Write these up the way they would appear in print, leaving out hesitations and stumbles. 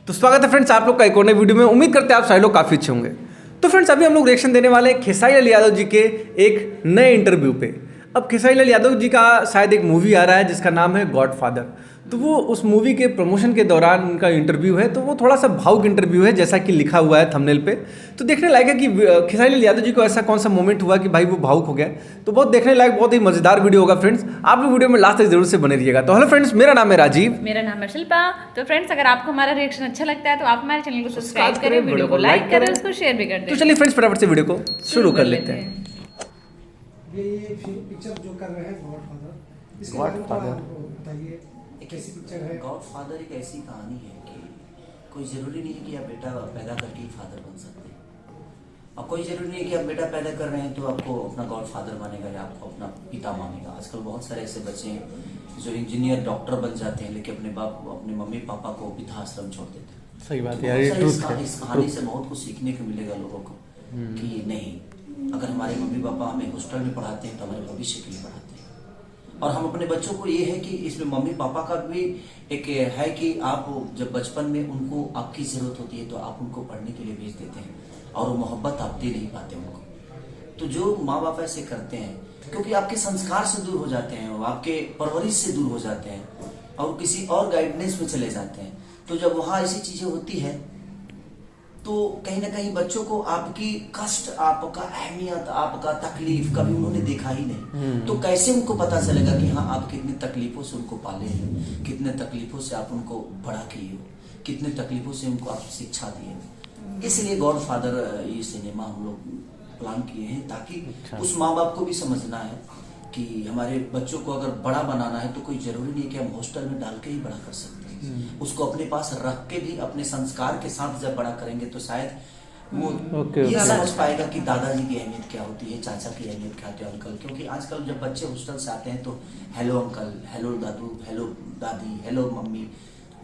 तो स्वागत है फ्रेंड्स आप लोग का एक और नई वीडियो में। उम्मीद करते हैं आप सारे लोग काफ़ी अच्छे होंगे। तो फ्रेंड्स अभी हम लोग रिएक्शन देने वाले हैं खेसारी लाल यादव जी के एक नए इंटरव्यू पे। अब खेसारी लाल यादव जी का शायद एक मूवी आ रहा है जिसका नाम है गॉडफादर। तो वो उस मूवी के प्रमोशन के दौरान उनका इंटरव्यू है, तो वो थोड़ा सा भावुक इंटरव्यू है जैसा कि लिखा हुआ है थंबनेल पे। तो देखने लायक है कि खेसारी लाल यादव जी को ऐसा कौन सा मोमेंट हुआ कि भाई वो भावुक हो गया। तो बहुत देखने लायक, बहुत ही मजेदार वीडियो होगा फ्रेंड्स। आप लोग वीडियो में लास्ट तक जरूर से बने रहिएगा। तो हेलो फ्रेंड्स, मेरा नाम है राजीव। मेरा नाम है शिल्पा। तो फ्रेंड्स अगर आपको हमारा रिएक्शन अच्छा लगता है तो आप हमारे चैनल को सब्सक्राइब करें, वीडियो को लाइक करें, उसको शेयर भी कर दें। तो चलिए फ्रेंड्स फटाफट से वीडियो को शुरू कर लेते हैं। ये पिक्चर जो कर रहे हैं गॉडफादर, इसके बारे में थोड़ा बताइए कैसी पिक्चर है। गॉडफादर एक ऐसी कहानी है कि कोई ज़रूरी नहीं है कि आप बेटा पैदा करके ही फादर बन सकते हैं, और कोई ज़रूरी नहीं है कि आप बेटा पैदा कर रहे हैं तो आपको अपना गॉडफादर मानेगा या आपको अपना पिता मानेगा। आजकल बहुत सारे ऐसे बच्चे हैं जो इंजीनियर डॉक्टर बन जाते हैं लेकिन अपने मम्मी पापा को वृद्धाश्रम छोड़ देते हैं। सही बात तो है यार, इस कहानी से बहुत कुछ सीखने को मिलेगा लोगों को कि नहीं, अगर हमारे मम्मी पापा हमें हॉस्टल में पढ़ाते हैं तो हमारे भविष्य के लिए पढ़ाते हैं। और हम अपने बच्चों को ये है कि इसमें मम्मी पापा का भी एक है कि आप जब बचपन में उनको आपकी ज़रूरत होती है तो आप उनको पढ़ने के लिए भेज देते हैं और वो मोहब्बत आप दे नहीं पाते उनको। तो जो माँ बाप ऐसे करते हैं क्योंकि आपके संस्कार से दूर हो जाते हैं, वो आपके परवरिश से दूर हो जाते हैं और किसी और गाइडेंस में चले जाते हैं। तो जब वहाँ ऐसी चीज़ें होती है तो कहीं ना कहीं बच्चों को आपकी कष्ट, आपका अहमियत, आपका तकलीफ कभी उन्होंने देखा ही नहीं। तो कैसे उनको पता चलेगा कि हाँ आप कितनी तकलीफों से उनको पाले हैं, कितने तकलीफों से आप उनको बड़ा किए हो, कितने तकलीफों से उनको आप शिक्षा दिए। इसलिए गॉडफादर ये सिनेमा हम लोग प्लान किए हैं ताकि उस माँ बाप को भी समझना है कि हमारे बच्चों को अगर बड़ा बनाना है तो कोई जरूरी नहीं कि हम हॉस्टल में डाल के ही बड़ा कर सकते हैं। उसको अपने पास रख के भी अपने संस्कार के साथ जब बड़ा करेंगे तो शायद वो ये समझ पाएगा कि दादाजी की अहमियत क्या होती है, चाचा की अहमियत क्या होती है, अंकल। क्योंकि आजकल जब बच्चे हॉस्टल से आते हैं तो हेलो अंकल, हेलो दादू, हेलो दादी, हेलो मम्मी।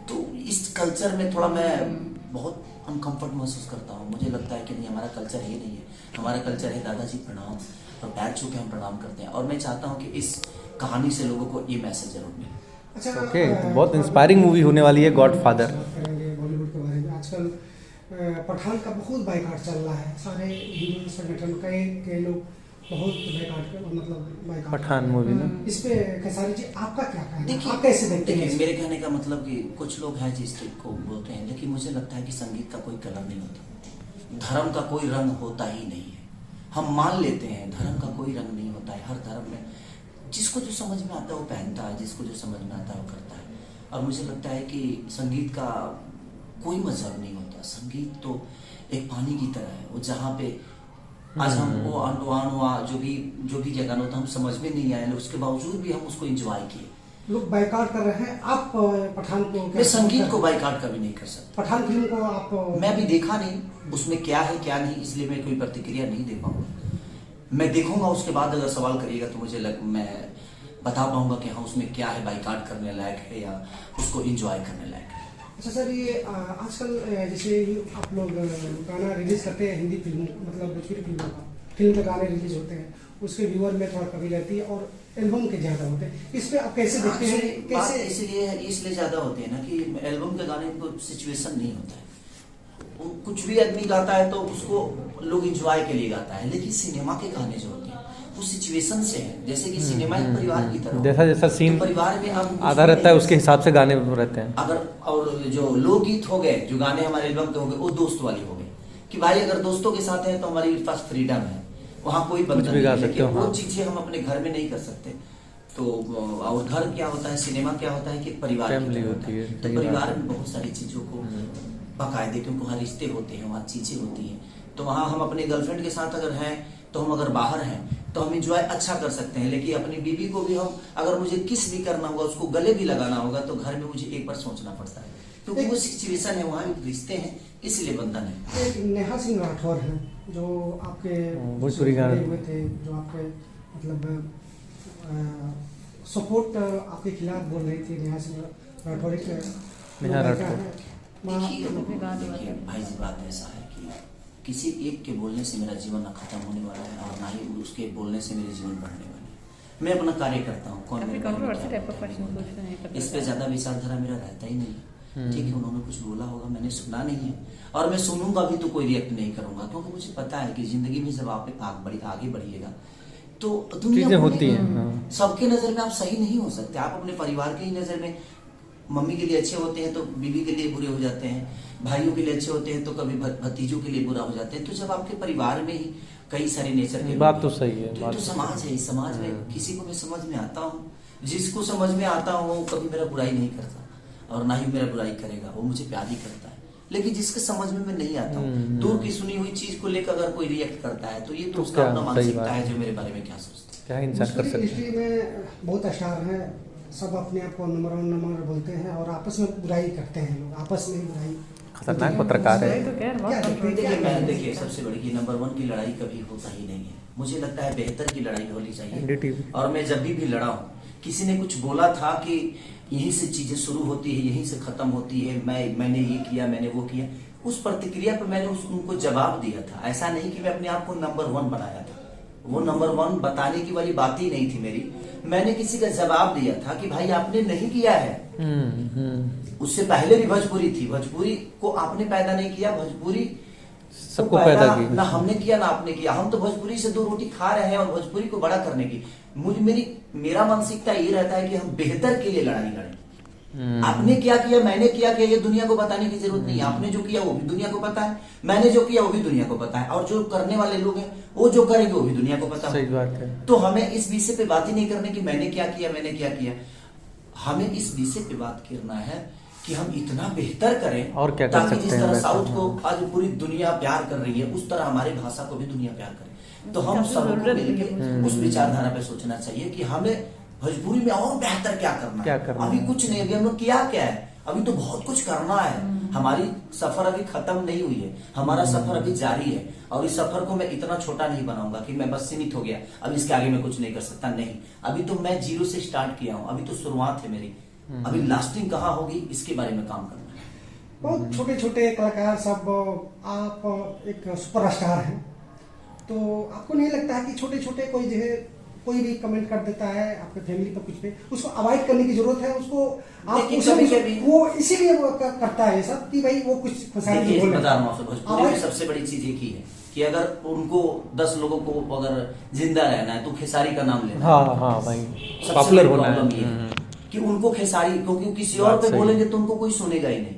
तो इस कल्चर में थोड़ा मैं बहुत अनकंफर्ट महसूस करता हूँ। मुझे लगता है कि नहीं, हमारा कल्चर ये नहीं है। हमारा कल्चर है दादाजी प्रणाम, और पैर छू के हम प्रणाम करते हैं। और मैं चाहता हूँ कि इस कहानी से लोगों को ये मैसेज जरूर मिले। अच्छा, ओके, तो बहुत इंस्पायरिंग मूवी होने वाली है गॉडफादर। बॉलीवुड के बारे में आजकल पठान का बहुत बाइकाट चल रहा है। सारे हिंदू संगठन कई लोग बहुत बाइकाट पठान मूवी ना, इस पे खेसारी जी आपका क्या कहना है? देखिए, आप कैसे देखते हैं? मेरे कहने का मतलब कि कुछ लोग हैं जिस टाइप को बोलते हैं, लेकिन मुझे लगता है कि संगीत का कोई कलर नहीं होता, धर्म का कोई रंग होता ही नहीं है। हम मान लेते हैं धर्म का कोई रंग नहीं होता है। हर धर्म में जिसको जो समझ में आता है वो पहनता है, जिसको जो समझ में आता है वो करता है। और मुझे लगता है कि संगीत का कोई मजहब नहीं होता। संगीत तो एक पानी की तरह है, वो जहाँ पे आज हम वो अनवा जो भी जगह होता हम समझ में नहीं आए, उसके बावजूद भी हम उसको एंजॉय किए। लोग बाइकाट कर रहे हैं, आप पठान को मैं संगीत को बाइकाट कभी नहीं कर सकता। पठान फिल्म को आप मैं अभी देखा नहीं, उसमें क्या है क्या नहीं, इसलिए मैं कोई प्रतिक्रिया नहीं दे पाऊंगा। मैं देखूंगा, उसके बाद अगर सवाल करिएगा तो मैं बता पाऊंगा कि हाँ उसमें क्या है, बाइकाट करने लायक है या उसको एंजॉय करने लायक है। अच्छा सर, ये आजकल जैसे आप लोग गाना रिलीज करते हैं हिंदी फिल्म, मतलब भोजपुरी फिल्म के गाने रिलीज होते हैं, उसके व्यूअर में थोड़ा कमी रहती है और एल्बम के ज्यादा होते हैं। इस पे आप कैसे देखते हैं? कैसे इसलिए ज्यादा होते हैं ना कि एल्बम के गाने को सिचुएशन नहीं होता है। कुछ भी आदमी गाता है तो उसको लोग एंजॉय के लिए गाता है, लेकिन सिनेमा के गाने जो होते हैं वो सिचुएशन से है। जैसे कि सिनेमा एक परिवार की तरह, जैसा सीन तो परिवार में हम आधा रहता है उसके हिसाब से गाने रहते हैं। अगर और जो लोकगीत हो गए, जो गाने हमारे एल्बम के हो गए, वो दोस्त वाली हो गई कि भाई अगर दोस्तों के साथ हैं तो हमारे पास फ्रीडम है, वहाँ कोई बंधन नहीं है। लेकिन वो चीजें हम अपने घर में नहीं कर सकते। तो और घर क्या होता है, सिनेमा क्या होता है कि परिवार फैमिली होती है। तो परिवार में बहुत सारी चीजों को बाकायदे, क्योंकि वहाँ रिश्ते होते हैं, वहाँ चीजें होती हैं। तो वहाँ हम अपने गर्लफ्रेंड के साथ अगर हैं तो हम अगर बाहर हैं तो हम इंजॉय अच्छा कर सकते हैं, लेकिन अपनी बीवी को भी हम अगर मुझे किस भी करना होगा, उसको गले भी लगाना होगा तो घर में मुझे एक बार सोचना पड़ता है, क्योंकि वो सिचुएशन है, वहाँ रिश्ते हैं, इसलिए बंधन है। एक नेहा सिंह राठौर हैं जो आपके भोजपुरी गाने हुए थे, जो आपके मतलब सपोर्ट आपके खिलाफ बोल रही थी। नेहा सिंह राठौर देखिए भाई जी, बात ऐसा है कि किसी एक के बोलने से मेरा जीवन न खत्म होने वाला है और ना ही उसके बोलने से मेरे जीवन बढ़ने वाला है। मैं अपना कार्य करता हूँ, कौन इस पे ज्यादा विचारधारा मेरा रहता ही नहीं है। ठीक है, उन्होंने कुछ बोला होगा, मैंने सुना नहीं है, और मैं सुनूंगा भी तो कोई रिएक्ट नहीं करूंगा, क्योंकि मुझे पता है कि जिंदगी में जब आप आगे बढ़िएगा तो दुनिया चीजें होती हैं। सबके नजर में आप सही नहीं हो सकते। आप अपने परिवार के ही नजर में मम्मी के लिए अच्छे होते हैं तो बीवी के लिए बुरे हो जाते हैं, भाइयों के लिए अच्छे होते हैं तो कभी भतीजों के लिए बुरा हो जाते हैं। तो जब आपके परिवार में ही कई सारे नेचर के बात तो सही है, तो समाज है, इस समाज में किसी को मैं समझ में आता हूँ, जिसको समझ में आता हूँ कभी मेरा बुराई नहीं करता और ना ही मेरा बुराई करेगा, वो मुझे प्यार ही करता है। लेकिन जिसके समझ में मैं नहीं आता हूँ, दूर की सुनी हुई चीज को लेकर अगर कोई रिएक्ट करता है तो ये तो उसका अपना मानसिकता है, जो मेरे बारे में क्या सोचता है, क्या इंसान कर सकते हैं। हिस्ट्री में बहुत स्टार हैं, सब अपने आप को नंबर 1 नंबर बोलते हैं और आपस में बुराई करते हैं, लोग आपस में ही बुराई। खतरनाक पत्रकार है। तो खैर बहुत देखिए सबसे बड़ी की नंबर 1 की लड़ाई कभी होता ही नहीं है। मुझे लगता है बेहतर की लड़ाई होनी चाहिए। NDTV। और मैं जब भी लड़ा हूँ, किसी ने कुछ बोला था कि यहीं से चीजें शुरू होती है, यहीं से खत्म होती है, मैंने ये किया, मैंने वो किया, उस प्रतिक्रिया पर मैंने उनको जवाब दिया था। ऐसा नहीं कि मैं अपने आप को नंबर 1 बनाया था, वो नंबर 1 बताने की वाली बात ही नहीं थी मेरी। मैंने किसी का जवाब दिया था कि भाई आपने नहीं किया है। उससे पहले भी भोजपुरी थी, भोजपुरी को आपने पैदा नहीं किया, भोजपुरी सबको पैदा की, ना हमने किया ना आपने किया। हम तो भोजपुरी से 2 रोटी खा रहे हैं और भोजपुरी को बड़ा करने की मेरा मानसिकता ये रहता है कि हम बेहतर के लिए लड़ाई लड़ें। आपने क्या किया, मैंने क्या किया, ये दुनिया को बताने की जरूरत नहीं है। आपने जो किया वो भी दुनिया को पता है, मैंने जो किया वो भी दुनिया को पता है, और जो करने वाले लोग हैं वो जो करेंगे वो भी दुनिया को पता है। सही बात है। तो हमें इस विषय पे बात ही नहीं करने की मैंने क्या किया, मैंने क्या किया। हमें इस विषय पे बात करना है कि हम इतना बेहतर करें और क्या कर ताकि सकते जिस हैं। तरह साउथ को आज पूरी दुनिया प्यार कर रही है, उस तरह हमारी भाषा को भी दुनिया प्यार करे। तो हम सबको मिलकर उस विचारधारा पे सोचना चाहिए कि हमें भोजपुरी में और बेहतर क्या करना है। अभी कुछ नहीं, अभी हम लोग क्या है, अभी तो बहुत कुछ करना है। हमारी सफर अभी खत्म नहीं हुई है, हमारा सफर अभी जारी है। और इस सफर को मैं इतना छोटा नहीं बनाऊंगा कि मैं बस सीमित हो गया, अब इसके आगे मैं कुछ नहीं कर सकता। नहीं, अभी तो मैं 0 से स्टार्ट किया हूँ, अभी तो शुरुआत है मेरी। अभी लास्टिंग कहाँ होगी इसके बारे में काम करना है। बहुत छोटे छोटे कलाकार सब, आप एक सुपरस्टार हैं, तो आपको नहीं लगता है कि छोटे छोटे कोई भी कमेंट कर देता है आपके फैमिली पर कुछ पे, उसको अवॉइड करने की जरूरत है? उसको आप वो इसीलिए वो करता है सब कि भाई वो कुछ भोजपुरी में सबसे बड़ी चीज एक ही है कि अगर उनको 10 लोगों को अगर जिंदा रहना है तो खेसारी का नाम लेना। हाँ भाई, पॉपुलर होना है कि उनको खेसारी, क्योंकि किसी और पे बोलेंगे तो उनको कोई सुनेगा ही नहीं।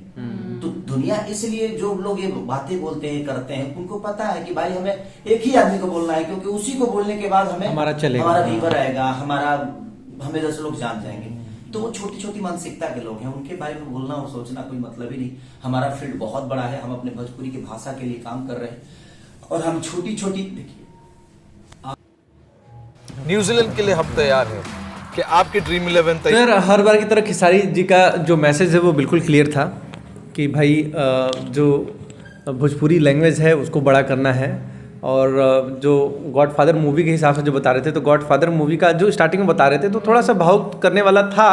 तो दुनिया, इसलिए जो लोग ये बातें बोलते हैं करते हैं, उनको पता है कि भाई हमें एक ही आदमी को बोलना है, क्योंकि उसी को बोलने के बाद हमें हमारा व्यूअर आएगा, हमें 10 लोग जान जाएंगे। तो वो छोटी छोटी मानसिकता के लोग हैं, उनके बारे में बोलना और सोचना कोई मतलब ही नहीं। हमारा फील्ड बहुत बड़ा है, हम अपने भोजपुरी की भाषा के लिए काम कर रहे हैं और हम छोटी छोटी, देखिए न्यूजीलैंड के लिए हम तैयार हैं कि आपकी ड्रीम 11 तैयार। हर बार की तरह खेसारी जी का जो मैसेज है वो बिल्कुल क्लियर था कि भाई जो भोजपुरी लैंग्वेज है उसको बड़ा करना है। और जो गॉडफादर मूवी के हिसाब से जो बता रहे थे, तो गॉडफादर मूवी का जो स्टार्टिंग में बता रहे थे तो थोड़ा सा भावुक करने वाला था।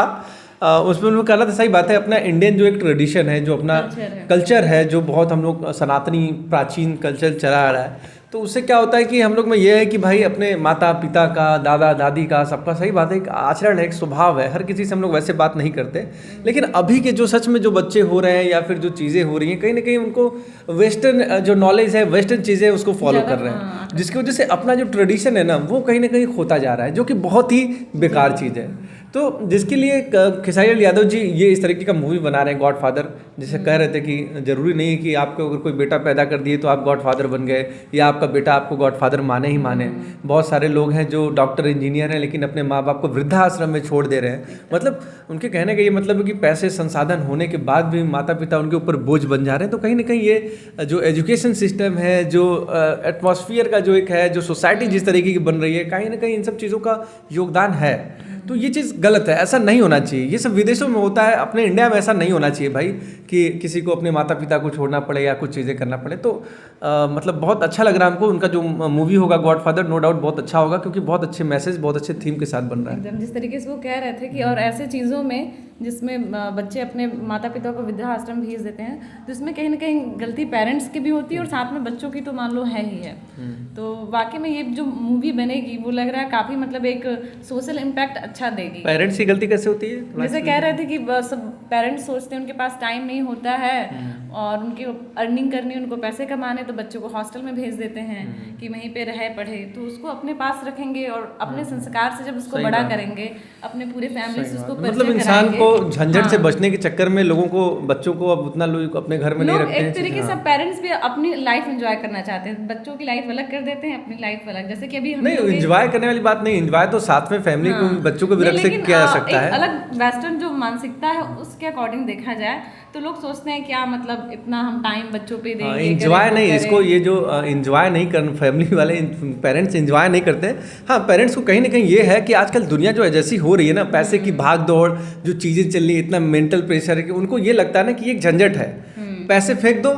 उसमें उन्होंने कहा था, सही बात है, अपना इंडियन जो एक ट्रेडिशन है, जो अपना कल्चर है, जो बहुत हम लोग सनातनी प्राचीन कल्चर चला आ रहा है, तो उससे क्या होता है कि हम लोग में ये है कि भाई अपने माता पिता का, दादा दादी का, सबका, सही बात है, एक आचरण है, एक स्वभाव है, हर किसी से हम लोग वैसे बात नहीं करते। लेकिन अभी के जो सच में जो बच्चे हो रहे हैं या फिर जो चीज़ें हो रही हैं, कहीं ना कहीं उनको वेस्टर्न जो नॉलेज है, वेस्टर्न चीज़ें उसको फॉलो कर रहे हैं, जिसकी वजह से अपना जो ट्रेडिशन है ना वो कहीं ना कहीं खोता जा रहा है, जो कि बहुत ही बेकार चीज़ है। तो जिसके लिए खेसारी लाल यादव जी ये इस तरीके का मूवी बना रहे हैं गॉडफादर, जैसे कह रहे थे कि ज़रूरी नहीं है कि आपको अगर कोई बेटा पैदा कर दिए तो आप गॉडफादर बन गए, या आपका बेटा आपको गॉडफादर माने ही माने। बहुत सारे लोग हैं जो डॉक्टर इंजीनियर हैं लेकिन अपने माँ बाप को वृद्धाश्रम में छोड़ दे रहे हैं। मतलब उनके कहने का ये मतलब है कि पैसे संसाधन होने के बाद भी माता पिता उनके ऊपर बोझ बन जा रहे हैं। तो कहीं ना कहीं ये जो एजुकेशन सिस्टम है, जो एटमॉस्फियर का जो एक है, जो सोसाइटी जिस तरीके की बन रही है, कहीं ना कहीं इन सब चीज़ों का योगदान है। तो ये चीज़ गलत है, ऐसा नहीं होना चाहिए। ये सब विदेशों में होता है, अपने इंडिया में ऐसा नहीं होना चाहिए भाई, कि किसी को अपने माता पिता को छोड़ना पड़े या कुछ चीज़ें करना पड़े। तो मतलब बहुत अच्छा लग रहा है हमको। उनका जो मूवी होगा गॉडफादर, नो डाउट बहुत अच्छा होगा, क्योंकि बहुत अच्छे मैसेज, बहुत अच्छे थीम के साथ बन रहा है। एकदम जिस तरीके से वो कह रहे थे कि और ऐसे चीज़ों में जिसमें बच्चे अपने माता पिता को वृद्धाश्रम भेज देते हैं, तो इसमें कहीं ना कहीं गलती पेरेंट्स की भी होती है और साथ में बच्चों की तो मान लो है ही है। तो वाकई में ये जो मूवी बनेगी वो लग रहा है काफ़ी मतलब एक सोशल इम्पैक्ट अच्छा देगी। पेरेंट्स की गलती कैसे होती है? जैसे कह रहे थे कि सब पेरेंट्स सोचते हैं उनके पास टाइम नहीं होता है और उनकी अर्निंग करनी, उनको पैसे कमाने, तो बच्चों को हॉस्टल में भेज देते हैं कि वहीं पे रहे पढ़े। तो उसको अपने पास रखेंगे और अपने संस्कार से जब उसको बड़ा करेंगे, अपने पूरे फैमिली से उसको मतलब इंसान को झंझट से बचने के चक्कर में लोगों को, बच्चों को अब उतना लोग अपने घर में नहीं रखते हैं। एक तरीके से पेरेंट्स भी अपनी लाइफ एंजॉय करना चाहते हैं, बच्चों की लाइफ अलग कर देते हैं, अपनी लाइफ अलग। जैसे कि अभी हम नहीं, एंजॉय करने वाली बात नहीं, एंजॉय तो साथ में फैमिली को, बच्चों को भी रख से किया जा सकता है। अलग वेस्टर्न जो मानसिकता है उसके अकॉर्डिंग देखा जाए तो लोग सोचते हैं क्या मतलब इतना हम टाइम बच्चों पे देंगे, एंजॉय नहीं, इसको ये जो एंजॉय नहीं कर, फैमिली वाले पेरेंट्स एंजॉय नहीं करते। हाँ, पेरेंट्स को कहीं ना कहीं ये है कि आजकल दुनिया जो जैसी हो रही है ना, पैसे की भाग दौड़, जो चीज़ें चल रही है, इतना मेंटल प्रेशर है कि उनको ये लगता है ना कि ये एक झंझट है, पैसे फेंक दो,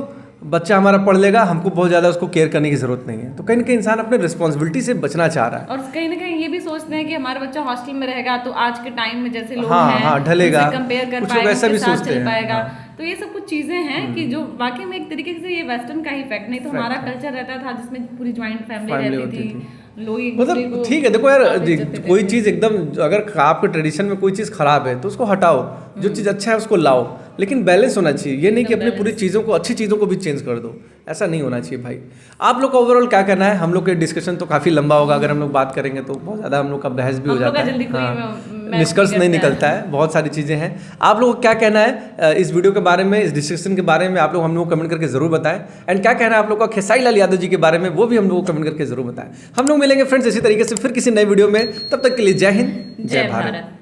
बच्चा हमारा पढ़ लेगा, हमको बहुत ज़्यादा उसको केयर करने की ज़रूरत नहीं है। तो कहीं ना कहीं इंसान अपने रिस्पॉन्सिबिलिटी से बचना चाह रहा है। और कहीं ना कहीं ये भी सोचते हैं कि हमारा बच्चा हॉस्टल में रहेगा तो आज के टाइम में जैसे लोग हैं ढलेगा, कंपेयर कर कुछ लोग ऐसा भी सोचते हैं, पाएगा। तो ये सब कुछ चीज़ें हैं कि जो वाकई में एक तरीके से ये वेस्टर्न का ही इफेक्ट, नहीं तो हमारा कल्चर रहता था जिसमें पूरी ज्वाइंट फैमिली रहती थी, लोग मतलब ठीक है। देखो यार, कोई चीज़ एकदम, अगर आपके ट्रेडिशन में कोई चीज़ खराब है तो उसको हटाओ, जो चीज़ अच्छा है उसको लाओ, लेकिन बैलेंस होना चाहिए। ये नहीं कि अपनी पूरी चीज़ों को, अच्छी चीज़ों को भी चेंज कर दो, ऐसा नहीं होना चाहिए भाई। आप लोग का ओवरऑल क्या कहना है? हम लोग के डिस्कशन तो काफ़ी लंबा होगा, अगर हम लोग बात करेंगे तो बहुत ज़्यादा हम लोग का बहस भी हो जाता है, निष्कर्ष नहीं निकलता है, बहुत सारी चीज़ें हैं। आप लोगों को क्या कहना है इस वीडियो के बारे में, इस डिस्कशन के बारे में? आप लोग हम लोग को कमेंट करके जरूर बताएं। एंड क्या कहना है आप लोग का खेसारी लाल यादव जी के बारे में, वो भी हम लोग को कमेंट करके जरूर बताएं। हम लोग मिलेंगे फ्रेंड्स इसी तरीके से फिर किसी नए वीडियो में, तब तक के लिए जय हिंद, जय भारत।